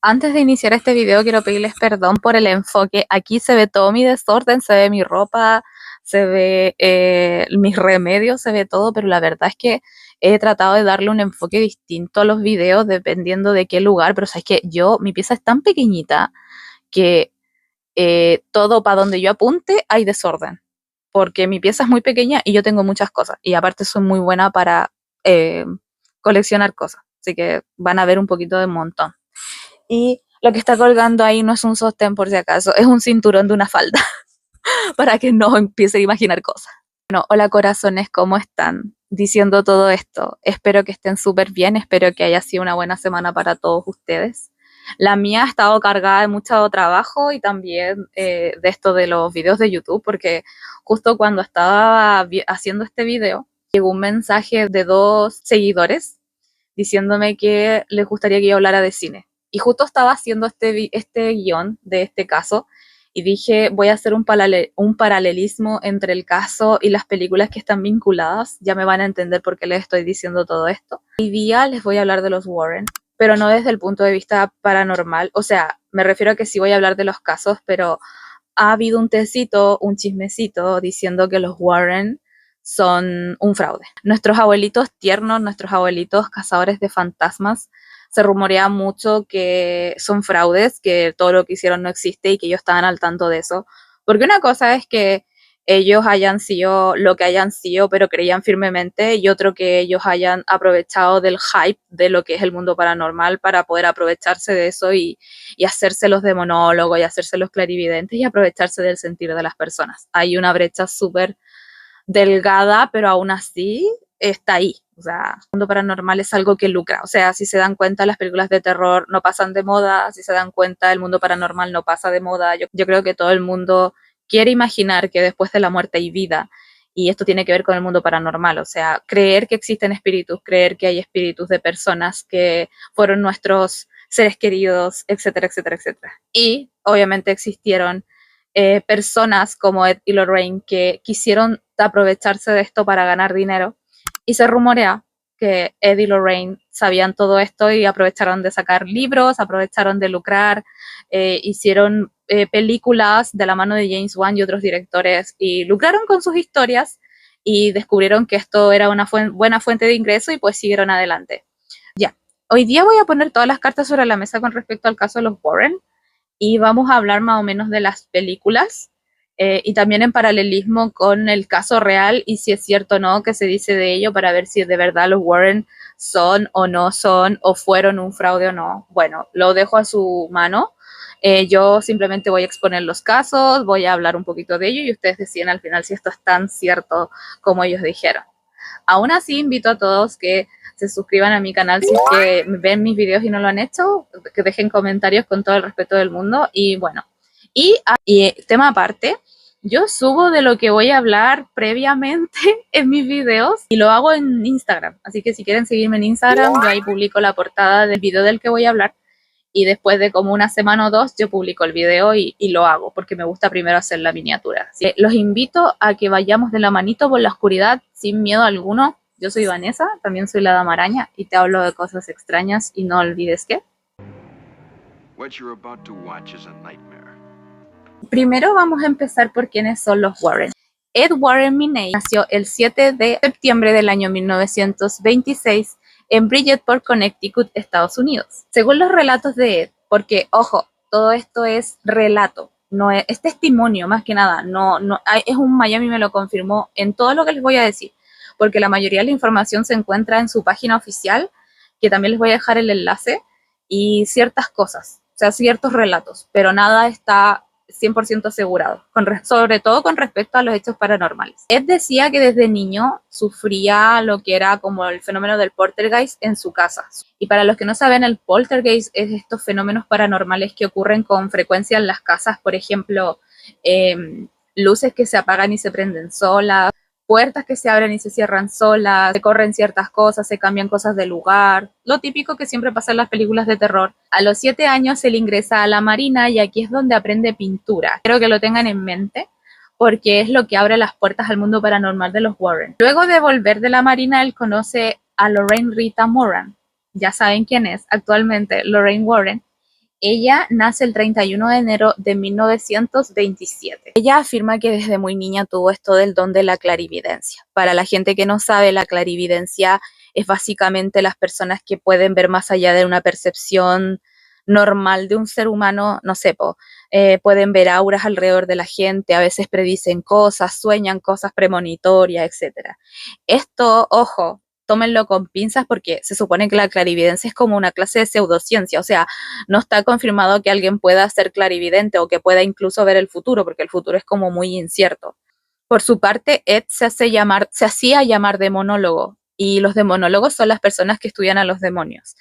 Antes de iniciar este video quiero pedirles perdón por el enfoque. Aquí se ve todo mi desorden, se ve mi ropa, se ve mis remedios, se ve todo, pero la verdad es que he tratado de darle un enfoque distinto a los videos dependiendo de qué lugar, pero sabes que mi pieza es tan pequeñita que todo para donde yo apunte hay desorden, porque mi pieza es muy pequeña y yo tengo muchas cosas, y aparte soy muy buena para eh, coleccionar cosas, así que van a ver un poquito de montón. Y lo que está colgando ahí no es un sostén por si acaso, es un cinturón de una falda, para que no empiece a imaginar cosas. Bueno, hola corazones, ¿cómo están? Diciendo todo esto, espero que estén súper bien, espero que haya sido una buena semana para todos ustedes. La mía ha estado cargada de mucho trabajo y también de esto de los videos de YouTube, porque justo cuando estaba haciendo este video, llegó un mensaje de 2 seguidores diciéndome que les gustaría que yo hablara de cine. Y justo estaba haciendo este guión de este caso y dije, voy a hacer un paralelismo entre el caso y las películas que están vinculadas. Ya me van a entender por qué les estoy diciendo todo esto. Hoy día les voy a hablar de los Warren, pero no desde el punto de vista paranormal. O sea, me refiero a que sí voy a hablar de los casos, pero ha habido un tecito, un chismecito diciendo que los Warren son un fraude. Nuestros abuelitos tiernos, nuestros abuelitos cazadores de fantasmas, se rumorea mucho que son fraudes, que todo lo que hicieron no existe y que ellos estaban al tanto de eso. Porque una cosa es que ellos hayan sido lo que hayan sido, pero creían firmemente, y otro que ellos hayan aprovechado del hype de lo que es el mundo paranormal para poder aprovecharse de eso y hacerse los demonólogos y hacerse los clarividentes y aprovecharse del sentir de las personas. Hay una brecha súper delgada, pero aún así está ahí. O sea, el mundo paranormal es algo que lucra. O sea, si se dan cuenta, las películas de terror no pasan de moda. Si se dan cuenta, el mundo paranormal no pasa de moda. Yo creo que todo el mundo quiere imaginar que después de la muerte hay vida. Y esto tiene que ver con el mundo paranormal. O sea, creer que existen espíritus, creer que hay espíritus de personas que fueron nuestros seres queridos, etcétera, etcétera, etcétera. Y obviamente existieron personas como Ed y Lorraine que quisieron aprovecharse de esto para ganar dinero, y se rumorea que Ed y Lorraine sabían todo esto y aprovecharon de sacar libros, aprovecharon de lucrar, hicieron películas de la mano de James Wan y otros directores y lucraron con sus historias y descubrieron que esto era una buena fuente de ingreso y pues siguieron adelante. Ya, hoy día voy a poner todas las cartas sobre la mesa con respecto al caso de los Warren, y vamos a hablar más o menos de las películas y también en paralelismo con el caso real y si es cierto o no que se dice de ello, para ver si de verdad los Warren son o no son o fueron un fraude o no. Bueno, lo dejo a su mano. Yo simplemente voy a exponer los casos, voy a hablar un poquito de ello y ustedes deciden al final si esto es tan cierto como ellos dijeron. Aún así, invito a todos que se suscriban a mi canal si es que ven mis videos y no lo han hecho, que dejen comentarios con todo el respeto del mundo. Y bueno, y tema aparte, yo subo de lo que voy a hablar previamente en mis videos y lo hago en Instagram. Así que si quieren seguirme en Instagram, yo ahí publico la portada del video del que voy a hablar. Y después de como una semana o dos, yo publico el video y lo hago, porque me gusta primero hacer la miniatura. Así que los invito a que vayamos de la manito por la oscuridad sin miedo alguno. Yo soy Vanessa, también soy la Dama Araña y te hablo de cosas extrañas y no olvides que... What you're about to watch is a nightmare. Primero vamos a empezar por quiénes son los Warren. Ed Warren Miney nació el 7 de septiembre del año 1926 en Bridgeport, Connecticut, Estados Unidos. Según los relatos de Ed, porque, ojo, todo esto es relato, no es testimonio más que nada, es un Miami me lo confirmó en todo lo que les voy a decir, porque la mayoría de la información se encuentra en su página oficial, que también les voy a dejar el enlace, y ciertas cosas, o sea, ciertos relatos, pero nada está 100% asegurado, sobre todo con respecto a los hechos paranormales. Ed decía que desde niño sufría lo que era como el fenómeno del poltergeist en su casa. Y para los que no saben, el poltergeist es estos fenómenos paranormales que ocurren con frecuencia en las casas, por ejemplo, luces que se apagan y se prenden solas, puertas que se abren y se cierran solas, se corren ciertas cosas, se cambian cosas de lugar, lo típico que siempre pasa en las películas de terror. A los 7 años él ingresa a la marina y aquí es donde aprende pintura. Quiero que lo tengan en mente porque es lo que abre las puertas al mundo paranormal de los Warren. Luego de volver de la marina, él conoce a Lorraine Rita Moran. Ya saben quién es actualmente Lorraine Warren. Ella nace el 31 de enero de 1927. Ella afirma que desde muy niña tuvo esto del don de la clarividencia. Para la gente que no sabe, la clarividencia es básicamente las personas que pueden ver más allá de una percepción normal de un ser humano, no sé, pueden ver auras alrededor de la gente, a veces predicen cosas, sueñan cosas premonitorias, etcétera. Esto, ojo, tómenlo con pinzas porque se supone que la clarividencia es como una clase de pseudociencia, o sea, no está confirmado que alguien pueda ser clarividente o que pueda incluso ver el futuro, porque el futuro es como muy incierto. Por su parte, Ed se hacía llamar demonólogo, y los demonólogos son las personas que estudian a los demonios.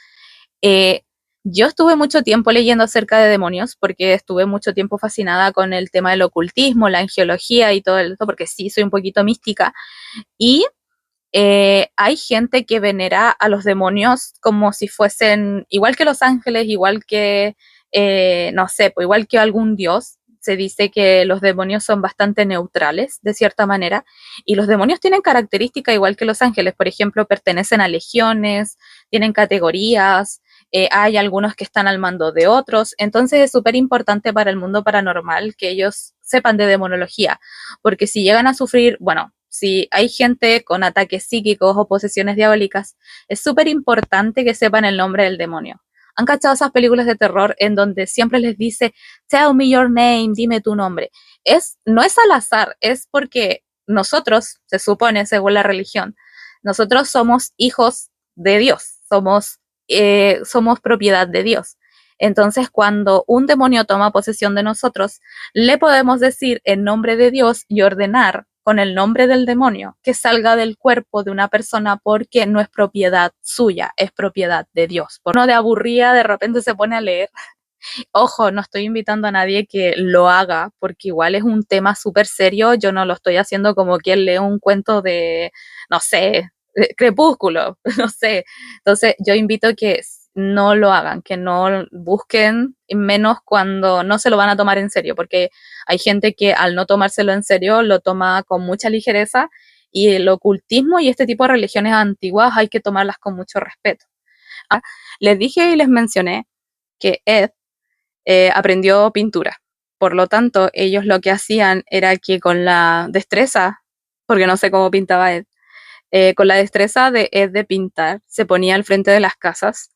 Eh, yo estuve mucho tiempo leyendo acerca de demonios porque estuve mucho tiempo fascinada con el tema del ocultismo, la angiología y todo esto, porque sí, soy un poquito mística. Y hay gente que venera a los demonios como si fuesen, igual que los ángeles, igual que, no sé, pues igual que algún dios. Se dice que los demonios son bastante neutrales, de cierta manera, y los demonios tienen características igual que los ángeles. Por ejemplo, pertenecen a legiones, tienen categorías, hay algunos que están al mando de otros. Entonces es súper importante para el mundo paranormal que ellos sepan de demonología, porque si llegan a sufrir, bueno, si hay gente con ataques psíquicos o posesiones diabólicas, es súper importante que sepan el nombre del demonio. ¿Han cachado esas películas de terror en donde siempre les dice, tell me your name, dime tu nombre? No es al azar, es porque nosotros, se supone, según la religión, nosotros somos hijos de Dios, somos propiedad de Dios. Entonces, cuando un demonio toma posesión de nosotros, le podemos decir en nombre de Dios y ordenar con el nombre del demonio que salga del cuerpo de una persona porque no es propiedad suya, es propiedad de Dios. Por uno de aburrida de repente se pone a leer. Ojo, no estoy invitando a nadie que lo haga porque igual es un tema súper serio. Yo no lo estoy haciendo como quien lee un cuento de, no sé, Crepúsculo, no sé. Entonces yo invito a que no lo hagan, que no busquen, menos cuando no se lo van a tomar en serio, porque hay gente que al no tomárselo en serio lo toma con mucha ligereza, y el ocultismo y este tipo de religiones antiguas hay que tomarlas con mucho respeto. Les dije y les mencioné que Ed aprendió pintura. Por lo tanto, ellos lo que hacían era que con la destreza, porque no sé cómo pintaba Ed, con la destreza de Ed de pintar, se ponía al frente de las casas.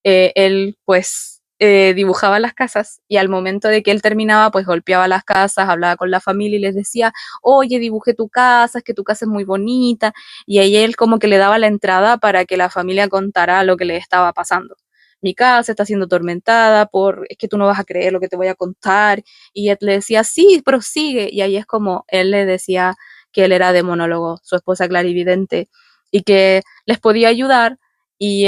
Él pues dibujaba las casas, y al momento de que él terminaba pues golpeaba las casas, hablaba con la familia y les decía, oye, dibujé tu casa, es que tu casa es muy bonita, y ahí él como que le daba la entrada para que la familia contara lo que le estaba pasando. Mi casa está siendo atormentada es que tú no vas a creer lo que te voy a contar, y Ed le decía, sí, prosigue, y ahí es como él le decía que él era demonólogo, su esposa clarividente, y que les podía ayudar, y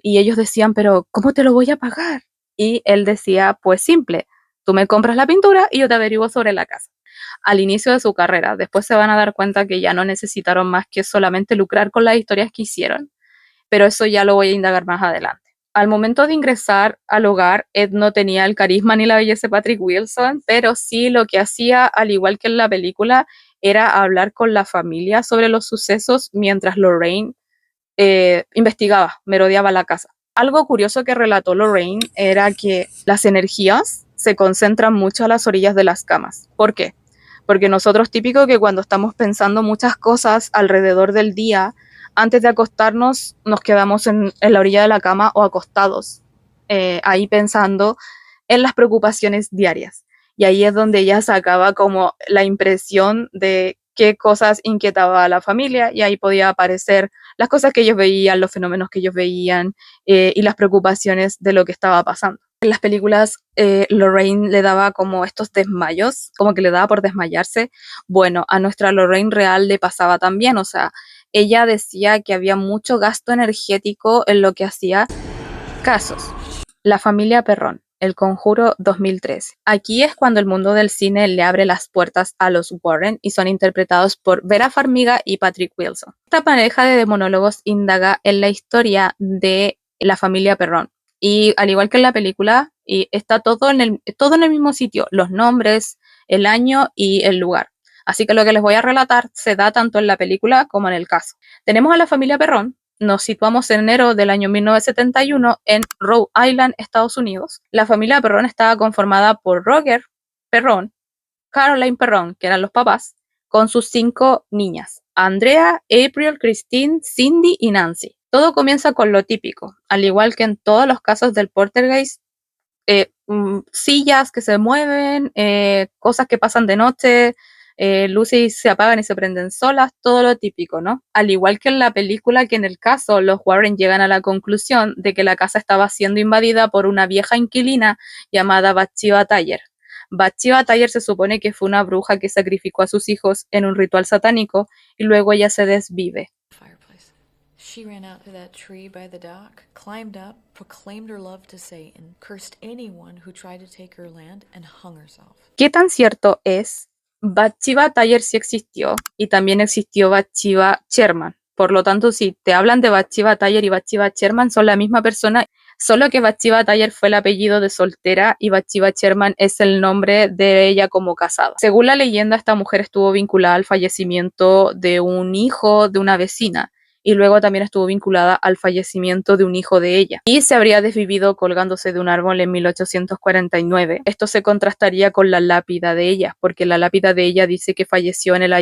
ellos decían, pero ¿cómo te lo voy a pagar? Y él decía, pues simple, tú me compras la pintura y yo te averiguo sobre la casa. Al inicio de su carrera, después se van a dar cuenta que ya no necesitaron más que solamente lucrar con las historias que hicieron, pero eso ya lo voy a indagar más adelante. Al momento de ingresar al hogar, Ed no tenía el carisma ni la belleza de Patrick Wilson, pero sí lo que hacía, al igual que en la película, era hablar con la familia sobre los sucesos mientras Lorraine investigaba, merodeaba la casa. Algo curioso que relató Lorraine era que las energías se concentran mucho a las orillas de las camas. ¿Por qué? Porque nosotros típico que cuando estamos pensando muchas cosas alrededor del día, antes de acostarnos nos quedamos en la orilla de la cama o acostados, ahí pensando en las preocupaciones diarias. Y ahí es donde ella sacaba como la impresión de qué cosas inquietaba a la familia, y ahí podía aparecer las cosas que ellos veían, los fenómenos que ellos veían, y las preocupaciones de lo que estaba pasando. En las películas, Lorraine le daba como estos desmayos, como que le daba por desmayarse. Bueno, a nuestra Lorraine real le pasaba también, o sea, ella decía que había mucho gasto energético en lo que hacía. Casos: La familia Perrón, El Conjuro 2013. Aquí es cuando el mundo del cine le abre las puertas a los Warren y son interpretados por Vera Farmiga y Patrick Wilson. Esta pareja de demonólogos indaga en la historia de la familia Perrón, y al igual que en la película, y está todo en el mismo sitio, los nombres, el año y el lugar. Así que lo que les voy a relatar se da tanto en la película como en el caso. Tenemos a la familia Perrón, Nos situamos en enero del año 1971 en Rhode Island, Estados Unidos. La familia Perrón estaba conformada por Roger Perrón, Caroline Perrón, que eran los papás, con sus 5 niñas, Andrea, April, Christine, Cindy y Nancy. Todo comienza con lo típico, al igual que en todos los casos del poltergeist, sillas que se mueven, cosas que pasan de noche, luces se apagan y se prenden solas, todo lo típico, ¿no? Al igual que en la película, que en el caso los Warren llegan a la conclusión de que la casa estaba siendo invadida por una vieja inquilina llamada Bathsheba Taylor. Bathsheba Taylor se supone que fue una bruja que sacrificó a sus hijos en un ritual satánico y luego ella se desvive. She ran out to that tree by the dock, climbed up, proclaimed her love to Satan, cursed anyone who tried to take her land, and hung herself. ¿Qué tan cierto es? Bathsheba Taylor sí existió y también existió Bathsheba Sherman. Por lo tanto, si te hablan de Bathsheba Taylor y Bathsheba Sherman son la misma persona, solo que Bathsheba Taylor fue el apellido de soltera y Bathsheba Sherman es el nombre de ella como casada. Según la leyenda, esta mujer estuvo vinculada al fallecimiento de un hijo de una vecina y luego también estuvo vinculada al fallecimiento de un hijo de ella y se habría desvivido colgándose de un árbol en 1849. Esto se contrastaría con la lápida de ella, porque la lápida de ella dice que falleció en el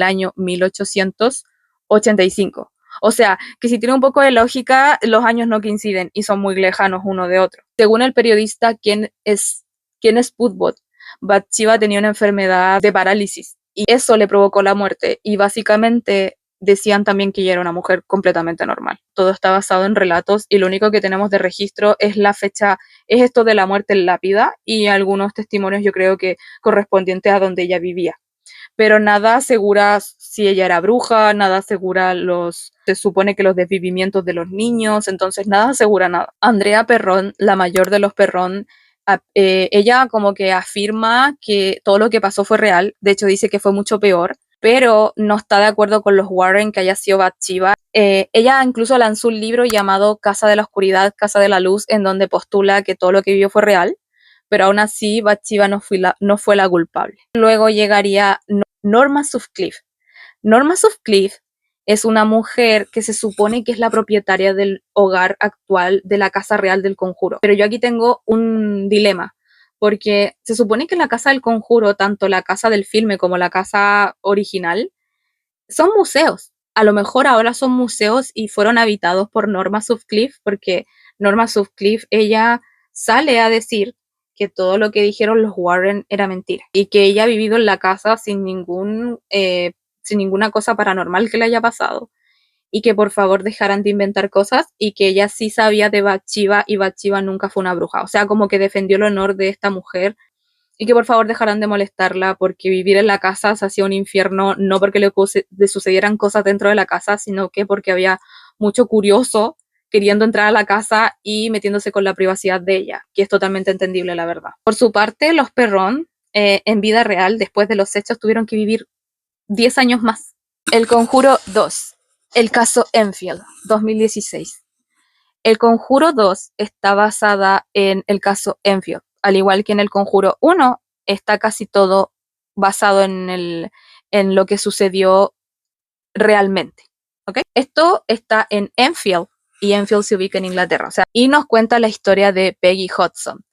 año 1885. O sea, que si tiene un poco de lógica, los años no coinciden y son muy lejanos uno de otro. Según el periodista Ken Spudbot, Bathsheba tenía una enfermedad de parálisis y eso le provocó la muerte y básicamente decían también que ella era una mujer completamente normal. Todo está basado en relatos y lo único que tenemos de registro es la fecha, es esto de la muerte en lápida y algunos testimonios yo creo que correspondientes a donde ella vivía. Pero nada asegura si ella era bruja, nada asegura se supone que los desvivimientos de los niños, entonces nada asegura nada. Andrea Perrón, la mayor de los Perrón, ella como que afirma que todo lo que pasó fue real, de hecho dice que fue mucho peor, pero no está de acuerdo con los Warren que haya sido Bathsheba. Ella incluso lanzó un libro llamado Casa de la Oscuridad, Casa de la Luz, en donde postula que todo lo que vivió fue real, pero aún así Bathsheba no fue la culpable. Luego llegaría Norma Sutcliffe. Norma Sutcliffe es una mujer que se supone que es la propietaria del hogar actual de la Casa Real del Conjuro. Pero yo aquí tengo un dilema, porque se supone que la Casa del Conjuro, tanto la casa del filme como la casa original, son museos. A lo mejor ahora son museos y fueron habitados por Norma Sutcliffe, porque Norma Sutcliffe, ella sale a decir que todo lo que dijeron los Warren era mentira y que ella ha vivido en la casa sin ninguna cosa paranormal que le haya pasado y que por favor dejaran de inventar cosas y que ella sí sabía de Bathsheba y Bathsheba nunca fue una bruja. O sea, como que defendió el honor de esta mujer y que por favor dejaran de molestarla porque vivir en la casa se hacía un infierno, no porque le sucedieran cosas dentro de la casa, sino que porque había mucho curioso queriendo entrar a la casa y metiéndose con la privacidad de ella, que es totalmente entendible, la verdad. Por su parte, los Perrón, en vida real, después de los hechos, tuvieron que vivir 10 años más. El Conjuro 2, el caso Enfield, 2016. El Conjuro 2 está basada en el caso Enfield, al igual que en el Conjuro 1 está casi todo basado en lo que sucedió realmente. ¿Okay? Esto está en Enfield y Enfield se ubica en Inglaterra. O sea, y nos cuenta la historia de Peggy Hudson.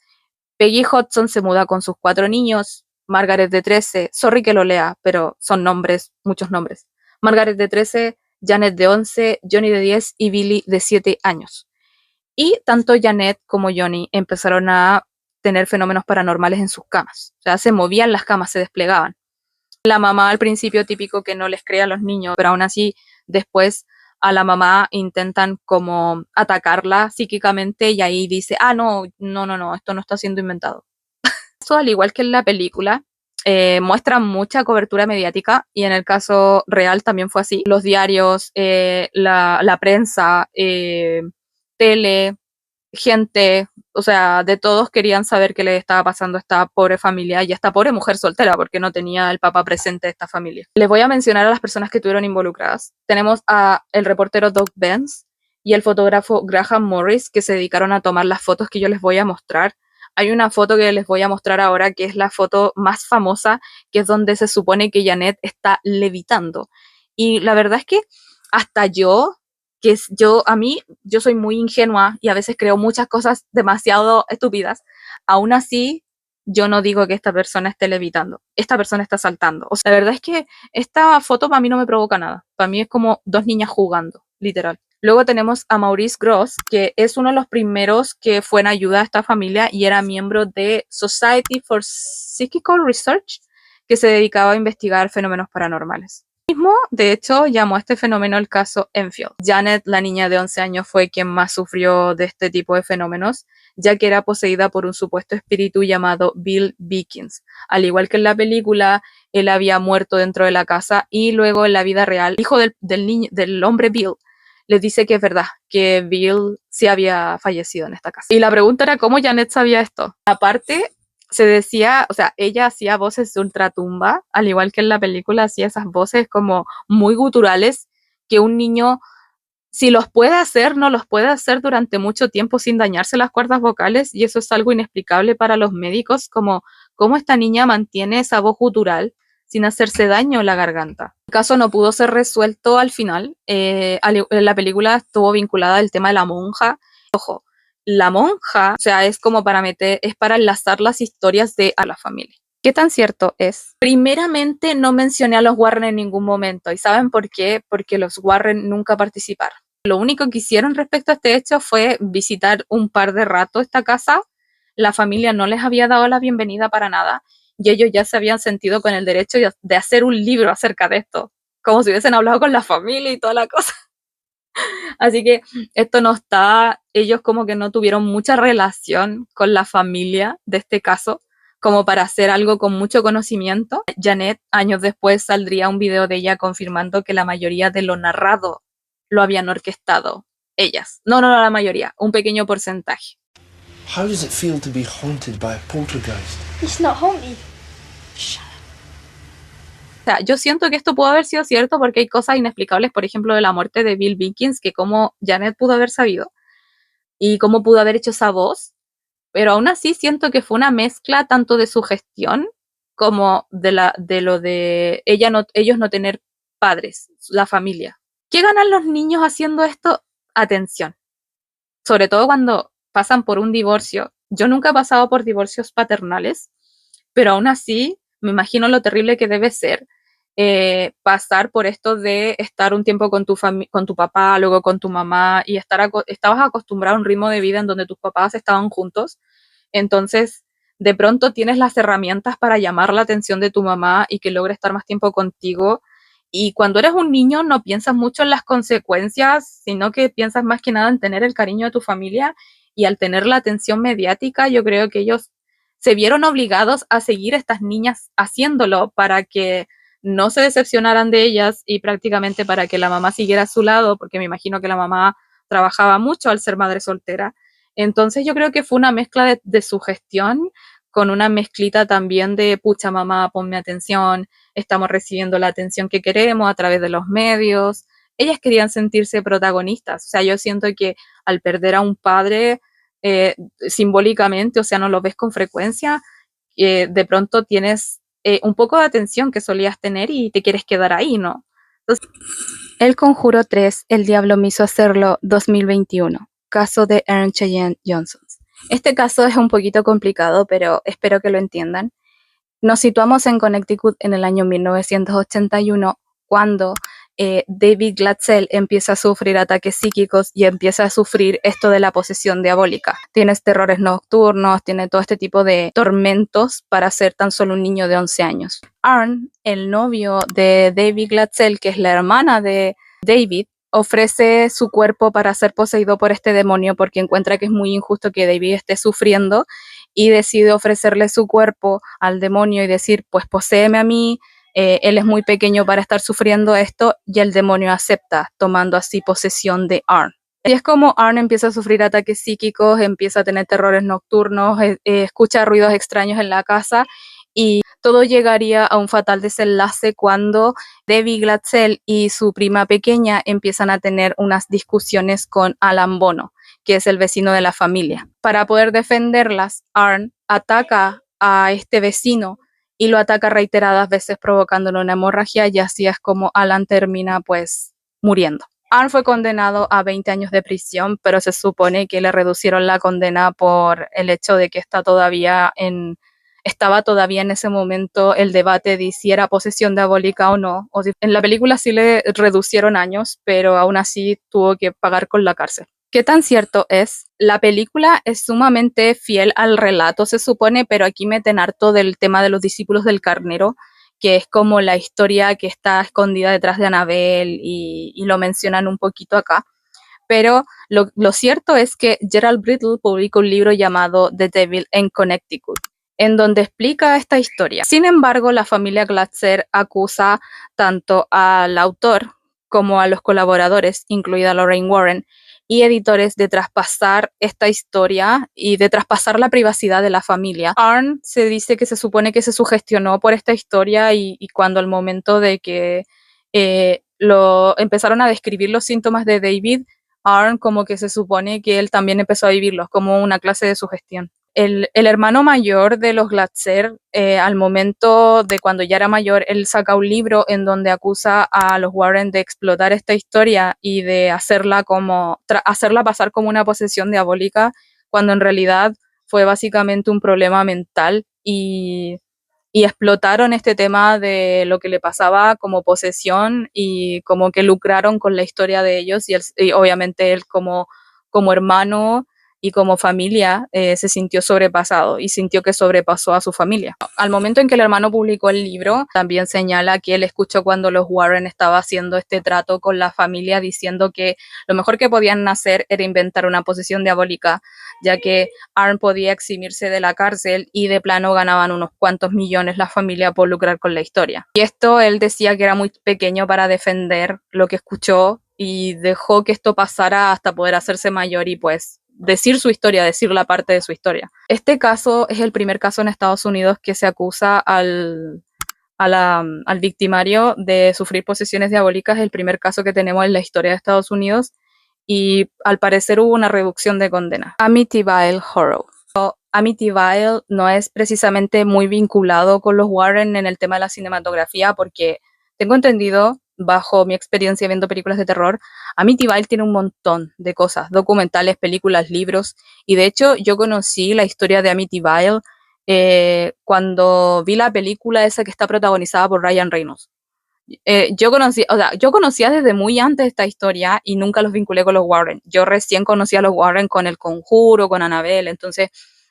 Peggy Hudson se muda con sus 4 niños, Margaret de 13, sorry que lo lea, pero son nombres, muchos nombres. Margaret de 13, Janet de 11, Johnny de 10 y Billy de 7 años. Y tanto Janet como Johnny empezaron a tener fenómenos paranormales en sus camas. O sea, se movían las camas, se desplegaban. La mamá al principio típico que no les cree a los niños, pero aún así después a la mamá intentan como atacarla psíquicamente y ahí dice, no, esto no está siendo inventado. Eso, al igual que en la película, muestra mucha cobertura mediática y en el caso real también fue así. Los diarios, la prensa, tele, gente, o sea, de todos querían saber qué le estaba pasando a esta pobre familia y a esta pobre mujer soltera porque no tenía el papá presente de esta familia. Les voy a mencionar a las personas que estuvieron involucradas. Tenemos a el reportero Doug Benz y el fotógrafo Graham Morris que se dedicaron a tomar las fotos que yo les voy a mostrar. Hay una foto que les voy a mostrar ahora que es la foto más famosa, que es donde se supone que Janet está levitando. Y la verdad es que hasta yo yo soy muy ingenua y a veces creo muchas cosas demasiado estúpidas. Aún así, yo no digo que esta persona esté levitando, esta persona está saltando. O sea, la verdad es que esta foto para mí no me provoca nada. Para mí es como dos niñas jugando, literal. Luego tenemos a Maurice Gross, que es uno de los primeros que fue en ayuda a esta familia y era miembro de Society for Psychical Research, que se dedicaba a investigar fenómenos paranormales. De hecho, llamó a este fenómeno el caso Enfield. Janet, la niña de 11 años, fue quien más sufrió de este tipo de fenómenos, ya que era poseída por un supuesto espíritu llamado Bill Beakins. Al igual que en la película, él había muerto dentro de la casa y luego en la vida real, el hijo del hombre Bill les dice que es verdad, que Bill sí había fallecido en esta casa. Y la pregunta era cómo Janet sabía esto. Aparte, se decía, o sea, ella hacía voces de ultratumba, al igual que en la película hacía esas voces como muy guturales que un niño, si los puede hacer, no los puede hacer durante mucho tiempo sin dañarse las cuerdas vocales, y eso es algo inexplicable para los médicos, como cómo esta niña mantiene esa voz gutural sin hacerse daño en la garganta. El caso no pudo ser resuelto al final. La película estuvo vinculada al tema de la monja. Ojo, la monja, o sea, es como es para enlazar las historias a la familia. ¿Qué tan cierto es? Primeramente, no mencioné a los Warren en ningún momento. ¿Y saben por qué? Porque los Warren nunca participaron. Lo único que hicieron respecto a este hecho fue visitar un par de rato esta casa. La familia no les había dado la bienvenida para nada y ellos ya se habían sentido con el derecho de hacer un libro acerca de esto, como si hubiesen hablado con la familia y toda la cosa. Así que esto no está, ellos como que no tuvieron mucha relación con la familia de este caso, como para hacer algo con mucho conocimiento. Janet, años después, saldría un video de ella confirmando que la mayoría de lo narrado lo habían orquestado ellas. No, la mayoría, un pequeño porcentaje. How does it feel to be haunted by a poltergeist? It's not haunted. O sea, yo siento que esto pudo haber sido cierto porque hay cosas inexplicables, por ejemplo, de la muerte de Bill Beakins, que cómo Janet pudo haber sabido y cómo pudo haber hecho esa voz, pero aún así siento que fue una mezcla tanto de su gestión como de lo de ellos no tener padres, la familia. ¿Qué ganan los niños haciendo esto? Atención. Sobre todo cuando pasan por un divorcio. Yo nunca he pasado por divorcios paternales, pero aún así me imagino lo terrible que debe ser pasar por esto de estar un tiempo con tu papá, luego con tu mamá, y estabas acostumbrado a un ritmo de vida en donde tus papás estaban juntos. Entonces, de pronto tienes las herramientas para llamar la atención de tu mamá y que logre estar más tiempo contigo. Y cuando eres un niño no piensas mucho en las consecuencias, sino que piensas más que nada en tener el cariño de tu familia, y al tener la atención mediática, yo creo que ellos se vieron obligados a seguir a estas niñas haciéndolo para que no se decepcionaran de ellas y prácticamente para que la mamá siguiera a su lado, porque me imagino que la mamá trabajaba mucho al ser madre soltera. Entonces yo creo que fue una mezcla de su gestión con una mezclita también de, pucha mamá, ponme atención, estamos recibiendo la atención que queremos a través de los medios. Ellas querían sentirse protagonistas. O sea, yo siento que al perder a un padre, simbólicamente, o sea, no lo ves con frecuencia, de pronto tienes un poco de atención que solías tener y te quieres quedar ahí, ¿no? Entonces, El Conjuro 3, El Diablo me hizo hacerlo, 2021. Caso de Erin Cheyenne Johnson. Este caso es un poquito complicado, pero espero que lo entiendan. Nos situamos en Connecticut en el año 1981, cuando David Glatzel empieza a sufrir ataques psíquicos y empieza a sufrir esto de la posesión diabólica. Tienes terrores nocturnos, tiene todo este tipo de tormentos para ser tan solo un niño de 11 años. Arn, el novio de David Glatzel, que es la hermana de David, ofrece su cuerpo para ser poseído por este demonio porque encuentra que es muy injusto que David esté sufriendo y decide ofrecerle su cuerpo al demonio y decir, pues poséeme a mí, él es muy pequeño para estar sufriendo esto, y el demonio acepta, tomando así posesión de Arn. Y es como Arn empieza a sufrir ataques psíquicos, empieza a tener terrores nocturnos, escucha ruidos extraños en la casa, y todo llegaría a un fatal desenlace cuando Debbie Glatzel y su prima pequeña empiezan a tener unas discusiones con Alan Bono, que es el vecino de la familia. Para poder defenderlas, Arn ataca a este vecino y lo ataca reiteradas veces provocándole una hemorragia, y así es como Alan termina pues muriendo. Arn fue condenado a 20 años de prisión, pero se supone que le reducieron la condena por el hecho de que estaba todavía en ese momento el debate de si era posesión diabólica o no. En la película sí le reducieron años, pero aún así tuvo que pagar con la cárcel. ¿Qué tan cierto es? La película es sumamente fiel al relato, se supone, pero aquí meten harto del tema de los discípulos del carnero, que es como la historia que está escondida detrás de Annabelle y lo mencionan un poquito acá. Pero lo cierto es que Gerald Brittle publicó un libro llamado The Devil in Connecticut, en donde explica esta historia. Sin embargo, la familia Glatzer acusa tanto al autor como a los colaboradores, incluida Lorraine Warren, y editores de traspasar esta historia y de traspasar la privacidad de la familia. Arn se dice que se supone que se sugestionó por esta historia y cuando al momento de que lo empezaron a describir los síntomas de David, Arn como que se supone que él también empezó a vivirlos como una clase de sugestión. El hermano mayor de los Glatzer, al momento de cuando ya era mayor, él saca un libro en donde acusa a los Warren de explotar esta historia y de hacerla pasar como una posesión diabólica, cuando en realidad fue básicamente un problema mental y explotaron este tema de lo que le pasaba como posesión y como que lucraron con la historia de ellos y obviamente él como hermano y como familia se sintió sobrepasado y sintió que sobrepasó a su familia. Al momento en que el hermano publicó el libro, también señala que él escuchó cuando los Warren estaba haciendo este trato con la familia diciendo que lo mejor que podían hacer era inventar una posesión diabólica, ya que Arn podía eximirse de la cárcel y de plano ganaban unos cuantos millones la familia por lucrar con la historia. Y esto él decía que era muy pequeño para defender lo que escuchó y dejó que esto pasara hasta poder hacerse mayor y pues decir su historia, decir la parte de su historia. Este caso es el primer caso en Estados Unidos que se acusa al victimario de sufrir posesiones diabólicas, el primer caso que tenemos en la historia de Estados Unidos, y al parecer hubo una reducción de condena. Amityville Horror. Amityville no es precisamente muy vinculado con los Warren en el tema de la cinematografía porque tengo entendido, bajo mi experiencia viendo películas de terror, Amityville tiene un montón de cosas, documentales, películas, libros, y de hecho yo conocí la historia de Amityville cuando vi la película esa que está protagonizada por Ryan Reynolds. Yo conocía desde muy antes esta historia y nunca los vinculé con los Warren. Yo recién conocí a los Warren con El Conjuro, con Annabelle, entonces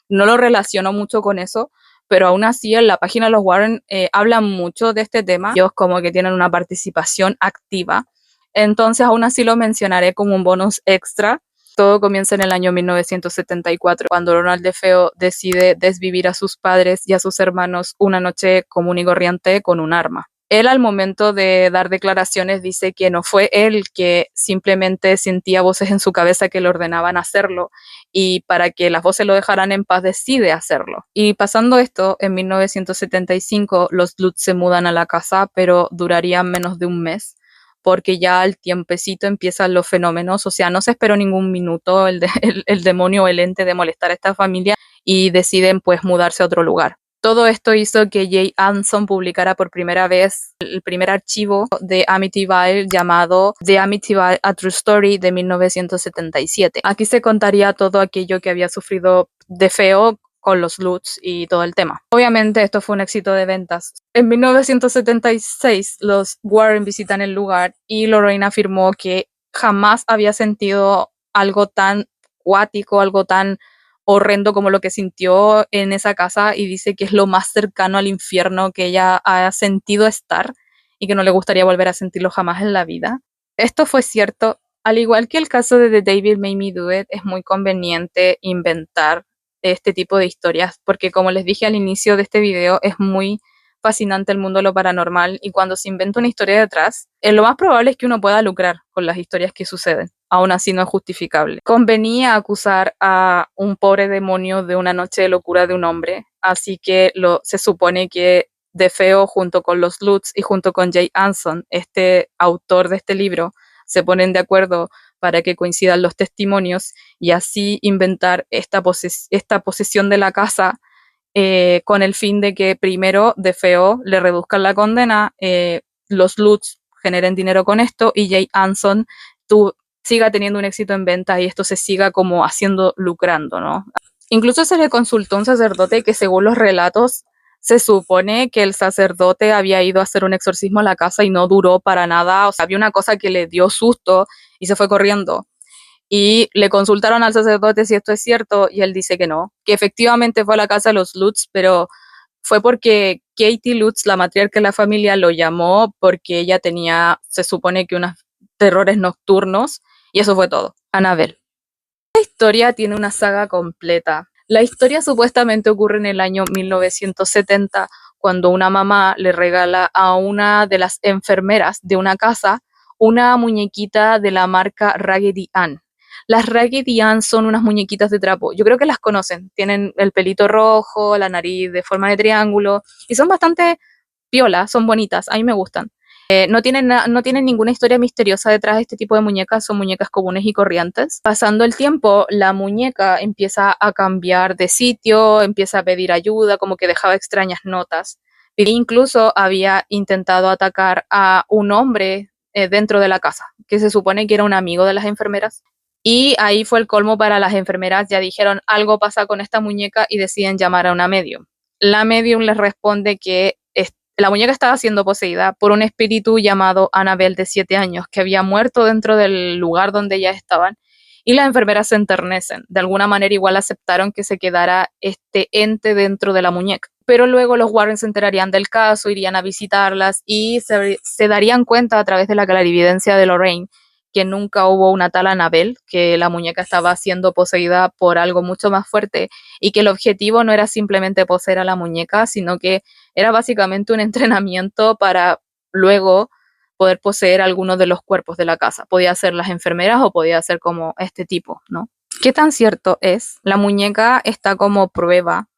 no lo relaciono mucho con eso, pero aún así en la página de los Warren hablan mucho de este tema. Ellos como que tienen una participación activa, entonces aún así lo mencionaré como un bonus extra. Todo comienza en el año 1974, cuando Ronald DeFeo decide desvivir a sus padres y a sus hermanos una noche común y corriente con un arma. Él al momento de dar declaraciones dice que no fue él, que simplemente sentía voces en su cabeza que le ordenaban hacerlo y para que las voces lo dejaran en paz decide hacerlo. Y pasando esto, en 1975 los Lutz se mudan a la casa, pero durarían menos de un mes porque ya al tiempecito empiezan los fenómenos, o sea, no se esperó ningún minuto el demonio o el ente de molestar a esta familia y deciden pues mudarse a otro lugar. Todo esto hizo que Jay Anson publicara por primera vez el primer archivo de Amityville llamado The Amityville A True Story de 1977. Aquí se contaría todo aquello que había sufrido DeFeo con los Lutz y todo el tema. Obviamente esto fue un éxito de ventas. En 1976 los Warren visitan el lugar y Lorraine afirmó que jamás había sentido algo tan cuático, algo tan horrendo como lo que sintió en esa casa y dice que es lo más cercano al infierno que ella ha sentido estar y que no le gustaría volver a sentirlo jamás en la vida. Esto fue cierto. Al igual que el caso de The Devil Made Me Do It, es muy conveniente inventar este tipo de historias, porque como les dije al inicio de este video, es muy fascinante el mundo de lo paranormal y cuando se inventa una historia detrás, lo más probable es que uno pueda lucrar con las historias que suceden. Aún así no es justificable. Convenía acusar a un pobre demonio de una noche de locura de un hombre, así que se supone que DeFeo junto con los Lutz y junto con Jay Anson, este autor de este libro, se ponen de acuerdo para que coincidan los testimonios y así inventar esta posesión de la casa con el fin de que primero DeFeo le reduzcan la condena, los Lutz generen dinero con esto y Jay Anson siga teniendo un éxito en venta y esto se siga como haciendo lucrando, ¿no? Incluso se le consultó a un sacerdote que según los relatos se supone que el sacerdote había ido a hacer un exorcismo a la casa y no duró para nada, o sea, había una cosa que le dio susto y se fue corriendo. Y le consultaron al sacerdote si esto es cierto y él dice que no, que efectivamente fue a la casa de los Lutz, pero fue porque Katie Lutz, la matriarca de la familia, lo llamó porque ella tenía, se supone que unos terrores nocturnos y eso fue todo. Annabelle. La historia tiene una saga completa. La historia supuestamente ocurre en el año 1970, cuando una mamá le regala a una de las enfermeras de una casa una muñequita de la marca Raggedy Ann. Las Raggedy Ann son unas muñequitas de trapo. Yo creo que las conocen. Tienen el pelito rojo, la nariz de forma de triángulo y son bastante piolas, son bonitas. A mí me gustan. No tienen ninguna historia misteriosa detrás de este tipo de muñecas, son muñecas comunes y corrientes. Pasando el tiempo, la muñeca empieza a cambiar de sitio, empieza a pedir ayuda, como que dejaba extrañas notas. E incluso había intentado atacar a un hombre dentro de la casa, que se supone que era un amigo de las enfermeras. Y ahí fue el colmo para las enfermeras, ya dijeron algo pasa con esta muñeca y deciden llamar a una medium. La medium les responde que la muñeca estaba siendo poseída por un espíritu llamado Annabelle de 7 años, que había muerto dentro del lugar donde ellas estaban, y las enfermeras se enternecen. De alguna manera igual aceptaron que se quedara este ente dentro de la muñeca. Pero luego los Warren se enterarían del caso, irían a visitarlas y se darían cuenta a través de la clarividencia de Lorraine que nunca hubo una tal Annabelle, que la muñeca estaba siendo poseída por algo mucho más fuerte y que el objetivo no era simplemente poseer a la muñeca, sino que era básicamente un entrenamiento para luego poder poseer algunos de los cuerpos de la casa. Podía ser las enfermeras o podía ser como este tipo, ¿no? ¿Qué tan cierto es? La muñeca está como prueba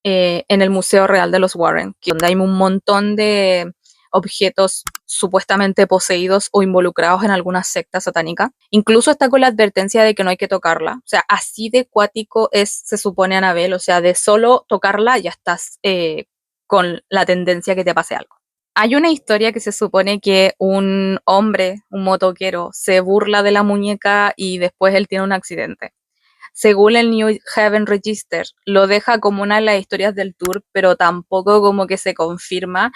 en el Museo Real de los Warren, donde hay un montón de objetos supuestamente poseídos o involucrados en alguna secta satánica. Incluso está con la advertencia de que no hay que tocarla. O sea, así de cuático es, se supone, Annabelle. O sea, de solo tocarla ya estás con la tendencia que te pase algo. Hay una historia que se supone que un hombre, un motoquero, se burla de la muñeca y después él tiene un accidente. Según el New Haven Register, lo deja como una de las historias del tour, pero tampoco como que se confirma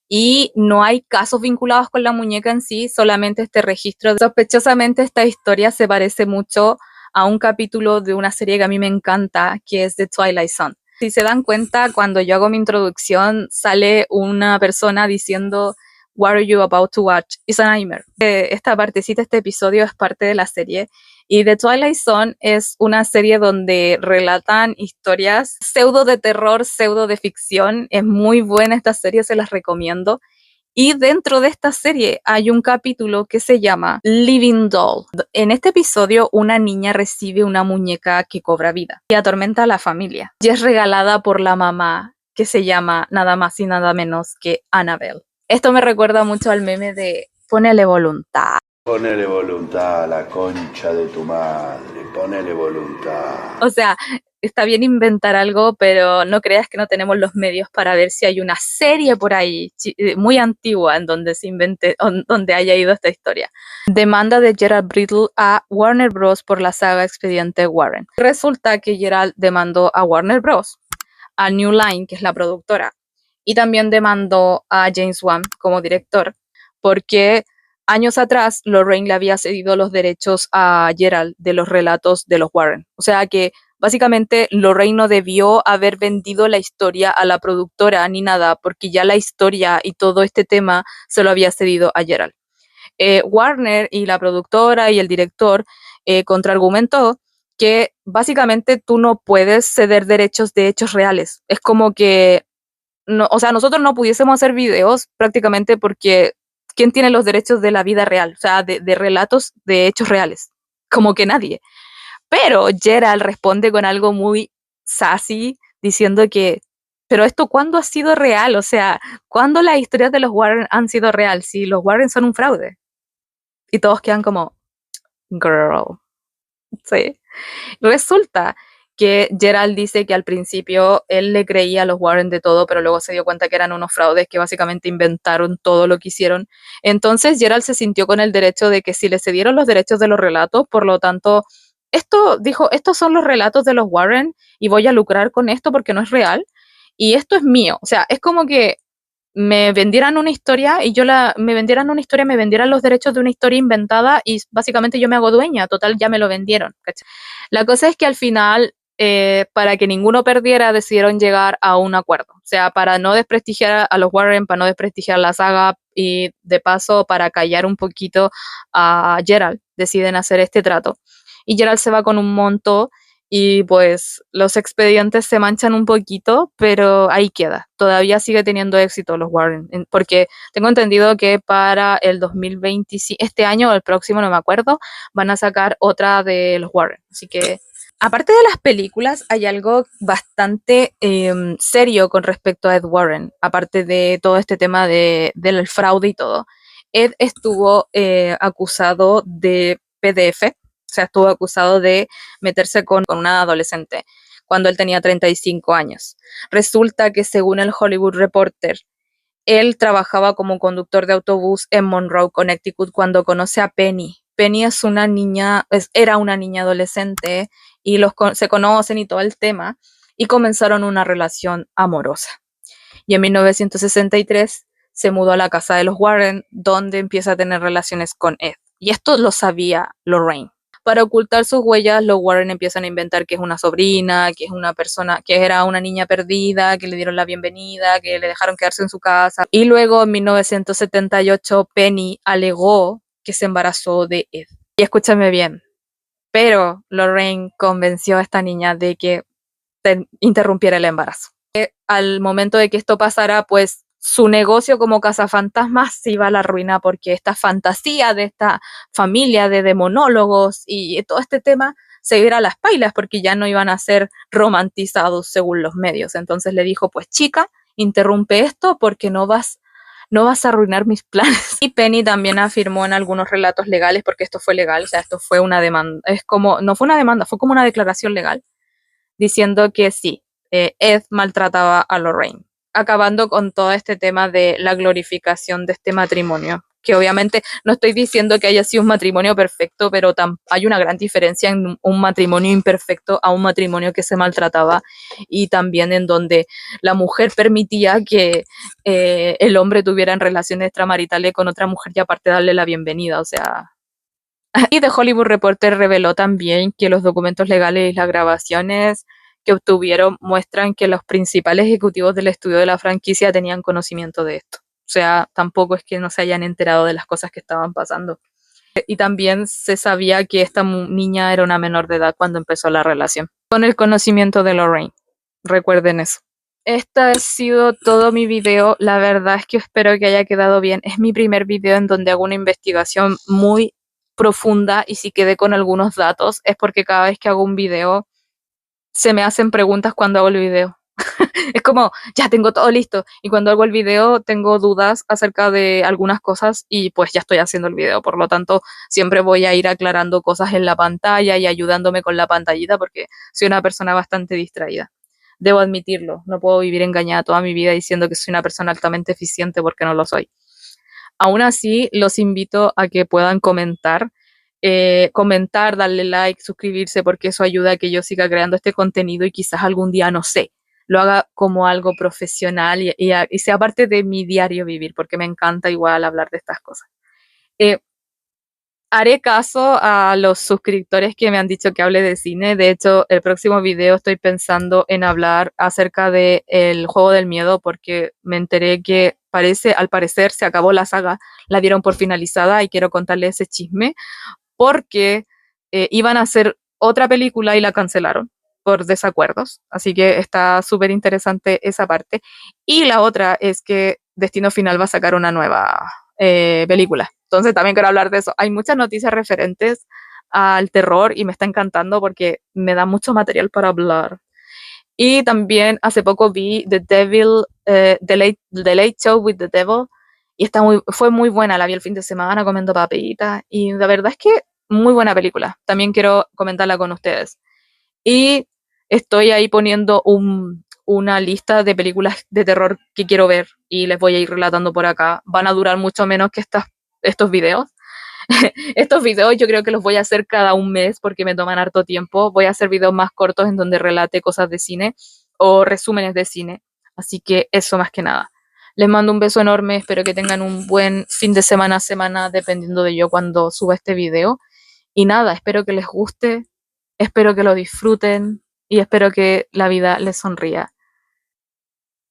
y no hay casos vinculados con la muñeca en sí, solamente este registro. Sospechosamente esta historia se parece mucho a un capítulo de una serie que a mí me encanta, que es The Twilight Zone. Si se dan cuenta, cuando yo hago mi introducción, sale una persona diciendo "What are you about to watch? It's a nightmare". Esta partecita, este episodio es parte de la serie. Y The Twilight Zone es una serie donde relatan historias pseudo de terror, pseudo de ficción. Es muy buena esta serie, se las recomiendo. Y dentro de esta serie hay un capítulo que se llama Living Doll. En este episodio, una niña recibe una muñeca que cobra vida y atormenta a la familia. Y es regalada por la mamá, que se llama nada más y nada menos que Annabelle. Esto me recuerda mucho al meme de ponele voluntad. Ponele voluntad a la concha de tu madre, ponele voluntad. O sea, está bien inventar algo, pero no creas que no tenemos los medios para ver si hay una serie por ahí muy antigua en donde se invente, donde haya ido esta historia. Demanda de Gerald Brittle a Warner Bros. Por la saga Expediente Warren. Resulta que Gerald demandó a Warner Bros., a New Line, que es la productora, y también demandó a James Wan como director, porque años atrás Lorraine le había cedido los derechos a Gerald de los relatos de los Warren. O sea que básicamente Lorraine no debió haber vendido la historia a la productora ni nada, porque ya la historia y todo este tema se lo había cedido a Gerald. Warner y la productora y el director contraargumentó que básicamente tú no puedes ceder derechos de hechos reales. Es como que, no, o sea, nosotros no pudiésemos hacer videos prácticamente porque ¿quién tiene los derechos de la vida real? O sea, de relatos de hechos reales. Como que nadie. Pero Gerald responde con algo muy sassy, diciendo que, pero esto ¿cuándo ha sido real? O sea, ¿cuándo las historias de los Warren han sido real? Si los Warren son un fraude. Y todos quedan como, girl. Sí. Resulta que Gerald dice que al principio él le creía a los Warren de todo, pero luego se dio cuenta que eran unos fraudes que básicamente inventaron todo lo que hicieron. Entonces Gerald se sintió con el derecho de que si le cedieron los derechos de los relatos, por lo tanto, esto dijo, estos son los relatos de los Warren y voy a lucrar con esto porque no es real y esto es mío. O sea, es como que me vendieran una historia y me vendieran una historia, me vendieran los derechos de una historia inventada y básicamente yo me hago dueña, total, ya me lo vendieron. ¿Cachai? La cosa es que al final, para que ninguno perdiera, decidieron llegar a un acuerdo. O sea, para no desprestigiar a los Warren, para no desprestigiar la saga y de paso para callar un poquito a Gerald, deciden hacer este trato. Y Gerald se va con un monto y pues los expedientes se manchan un poquito, pero ahí queda. Todavía sigue teniendo éxito los Warren, porque tengo entendido que para el 2025, este año o el próximo, no me acuerdo, van a sacar otra de los Warren. Así que, aparte de las películas, hay algo bastante serio con respecto a Ed Warren, aparte de todo este tema del fraude y todo. Ed estuvo acusado de PDF, o sea, estuvo acusado de meterse con una adolescente cuando él tenía 35 años. Resulta que según el Hollywood Reporter, él trabajaba como conductor de autobús en Monroe, Connecticut, cuando conoce a Penny. Penny es una niña, era una niña adolescente y se conocen y todo el tema y comenzaron una relación amorosa. Y en 1963 se mudó a la casa de los Warren, donde empieza a tener relaciones con Ed. Y esto lo sabía Lorraine. Para ocultar sus huellas, los Warren empiezan a inventar que es una sobrina, que es una persona, que era una niña perdida, que le dieron la bienvenida, que le dejaron quedarse en su casa. Y luego en 1978 Penny alegó que se embarazó de Ed. Y escúchame bien, pero Lorraine convenció a esta niña de que interrumpiera el embarazo. Al momento de que esto pasara, pues su negocio como cazafantasmas se iba a la ruina porque esta fantasía de esta familia de demonólogos y todo este tema se iba a las pailas porque ya no iban a ser romantizados según los medios. Entonces le dijo, pues chica, interrumpe esto porque no vas a arruinar mis planes. Y Penny también afirmó en algunos relatos legales, porque esto fue legal, o sea, esto fue una demanda, no fue una demanda, fue como una declaración legal, diciendo que sí, Ed maltrataba a Lorraine, acabando con todo este tema de la glorificación de este matrimonio, que obviamente no estoy diciendo que haya sido un matrimonio perfecto, pero hay una gran diferencia en un matrimonio imperfecto a un matrimonio que se maltrataba y también en donde la mujer permitía que el hombre tuviera relaciones extramaritales con otra mujer y aparte darle la bienvenida, o sea. Y The Hollywood Reporter reveló también que los documentos legales y las grabaciones que obtuvieron muestran que los principales ejecutivos del estudio de la franquicia tenían conocimiento de esto. O sea, tampoco es que no se hayan enterado de las cosas que estaban pasando. Y también se sabía que esta niña era una menor de edad cuando empezó la relación. Con el conocimiento de Lorraine. Recuerden eso. Este ha sido todo mi video. La verdad es que espero que haya quedado bien. Es mi primer video en donde hago una investigación muy profunda y si quedé con algunos datos es porque cada vez que hago un video se me hacen preguntas cuando hago el video. Es como, ya tengo todo listo y cuando hago el video tengo dudas acerca de algunas cosas y pues ya estoy haciendo el video, por lo tanto siempre voy a ir aclarando cosas en la pantalla y ayudándome con la pantallita porque soy una persona bastante distraída. Debo admitirlo, no puedo vivir engañada toda mi vida diciendo que soy una persona altamente eficiente porque no lo soy. Aún así, los invito a que puedan comentar, darle like, suscribirse, porque eso ayuda a que yo siga creando este contenido y quizás algún día, no sé, lo haga como algo profesional y sea parte de mi diario vivir, porque me encanta igual hablar de estas cosas. Haré caso a los suscriptores que me han dicho que hable de cine. De hecho, el próximo video estoy pensando en hablar acerca de El Juego del Miedo porque me enteré que al parecer se acabó la saga, la dieron por finalizada y quiero contarles ese chisme porque iban a hacer otra película y la cancelaron por desacuerdos. Así que está súper interesante esa parte. Y la otra es que Destino Final va a sacar una nueva película. Entonces también quiero hablar de eso. Hay muchas noticias referentes al terror y me está encantando porque me da mucho material para hablar. Y también hace poco vi The Late Show with the Devil y fue muy buena, la vi el fin de semana comiendo papitas y la verdad es que muy buena película. También quiero comentarla con ustedes. Y estoy ahí poniendo una lista de películas de terror que quiero ver y les voy a ir relatando por acá. Van a durar mucho menos que estos videos. Estos videos yo creo que los voy a hacer cada un mes porque me toman harto tiempo. Voy a hacer videos más cortos en donde relate cosas de cine o resúmenes de cine. Así que eso más que nada. Les mando un beso enorme, espero que tengan un buen fin de semana, dependiendo de yo cuando suba este video. Y nada, espero que les guste, espero que lo disfruten y espero que la vida les sonría.